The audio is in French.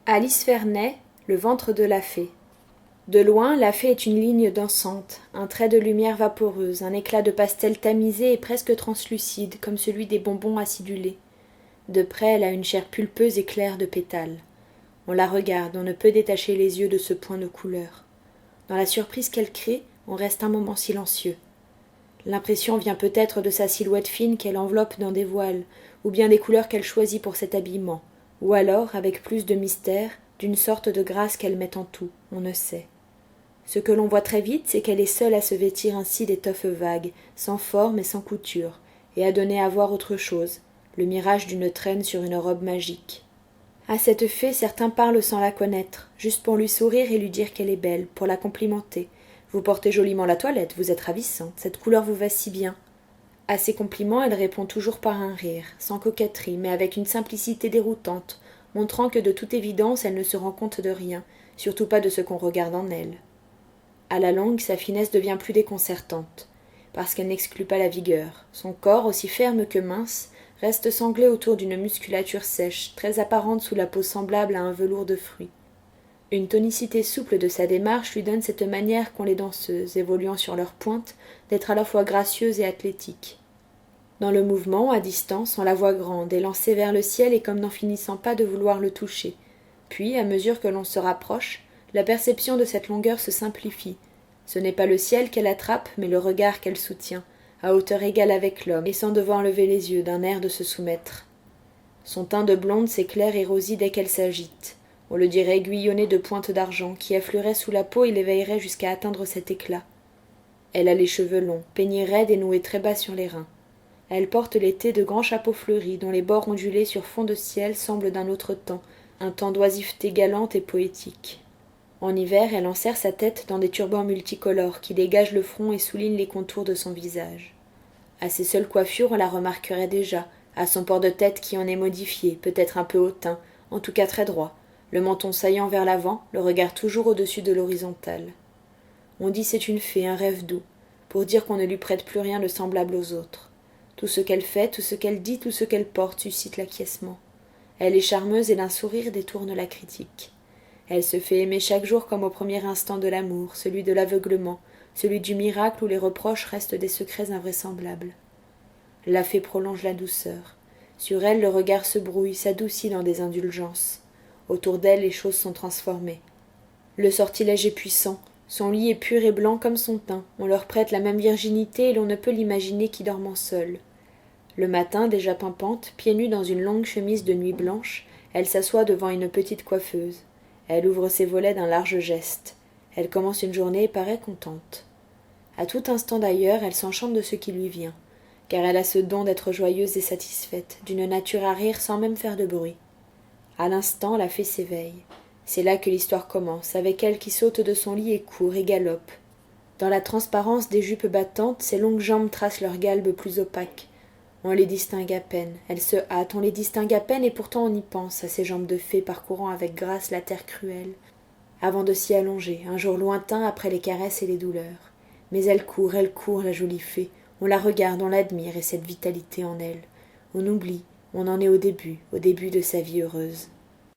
Alice Vernet, le ventre de la fée. De loin, la fée est une ligne dansante, un trait de lumière vaporeuse, un éclat de pastel tamisé et presque translucide, comme celui des bonbons acidulés. De près, elle a une chair pulpeuse et claire de pétales. On la regarde, on ne peut détacher les yeux de ce point de couleur. Dans la surprise qu'elle crée, on reste un moment silencieux. L'impression vient peut-être de sa silhouette fine qu'elle enveloppe dans des voiles, ou bien des couleurs qu'elle choisit pour cet habillement, ou alors, avec plus de mystère, d'une sorte de grâce qu'elle met en tout, on ne sait. Ce que l'on voit très vite, c'est qu'elle est seule à se vêtir ainsi d'étoffes vagues, sans forme et sans couture, et à donner à voir autre chose, le mirage d'une traîne sur une robe magique. À cette fée, certains parlent sans la connaître, juste pour lui sourire et lui dire qu'elle est belle, pour la complimenter. Vous portez joliment la toilette, vous êtes ravissante, cette couleur vous va si bien. À ces compliments, elle répond toujours par un rire, sans coquetterie, mais avec une simplicité déroutante, montrant que de toute évidence elle ne se rend compte de rien, surtout pas de ce qu'on regarde en elle. À la longue, sa finesse devient plus déconcertante, parce qu'elle n'exclut pas la vigueur. Son corps, aussi ferme que mince, reste sanglé autour d'une musculature sèche, très apparente sous la peau semblable à un velours de fruits. Une tonicité souple de sa démarche lui donne cette manière qu'ont les danseuses, évoluant sur leur pointe, d'être à la fois gracieuses et athlétiques. Dans le mouvement, à distance, on la voit grande, élancée vers le ciel et comme n'en finissant pas de vouloir le toucher. Puis, à mesure que l'on se rapproche, la perception de cette longueur se simplifie. Ce n'est pas le ciel qu'elle attrape, mais le regard qu'elle soutient, à hauteur égale avec l'homme, et sans devoir lever les yeux d'un air de se soumettre. Son teint de blonde s'éclaire et rosit dès qu'elle s'agite. On le dirait aiguillonné de pointes d'argent, qui affleuraient sous la peau et l'éveilleraient jusqu'à atteindre cet éclat. Elle a les cheveux longs, peignés raides et noués très bas sur les reins. Elle porte l'été de grands chapeaux fleuris, dont les bords ondulés sur fond de ciel semblent d'un autre temps, un temps d'oisiveté galante et poétique. En hiver, elle enserre sa tête dans des turbans multicolores qui dégagent le front et soulignent les contours de son visage. À ses seules coiffures, on la remarquerait déjà, à son port de tête qui en est modifié, peut-être un peu hautain, en tout cas très droit, le menton saillant vers l'avant, le regard toujours au-dessus de l'horizontale. On dit c'est une fée, un rêve doux, pour dire qu'on ne lui prête plus rien de semblable aux autres. Tout ce qu'elle fait, tout ce qu'elle dit, tout ce qu'elle porte suscite l'acquiescement. Elle est charmeuse et d'un sourire détourne la critique. Elle se fait aimer chaque jour comme au premier instant de l'amour, celui de l'aveuglement, celui du miracle où les reproches restent des secrets invraisemblables. La fée prolonge la douceur. Sur elle, le regard se brouille, s'adoucit dans des indulgences. Autour d'elle, les choses sont transformées. Le sortilège est puissant. Son lit est pur et blanc comme son teint. On leur prête la même virginité et l'on ne peut l'imaginer qu'y dormant seule. Le matin, déjà pimpante, pieds nus dans une longue chemise de nuit blanche, elle s'assoit devant une petite coiffeuse. Elle ouvre ses volets d'un large geste. Elle commence une journée et paraît contente. À tout instant d'ailleurs, elle s'enchante de ce qui lui vient, car elle a ce don d'être joyeuse et satisfaite, d'une nature à rire sans même faire de bruit. À l'instant, la fée s'éveille. C'est là que l'histoire commence, avec elle qui saute de son lit et court et galope. Dans la transparence des jupes battantes, ses longues jambes tracent leur galbe plus opaque. On les distingue à peine, elles se hâtent, on les distingue à peine et pourtant on y pense, à ces jambes de fée parcourant avec grâce la terre cruelle, avant de s'y allonger, un jour lointain après les caresses et les douleurs. Mais elle court, la jolie fée, on la regarde, on l'admire et cette vitalité en elle. On oublie, on en est au début de sa vie heureuse.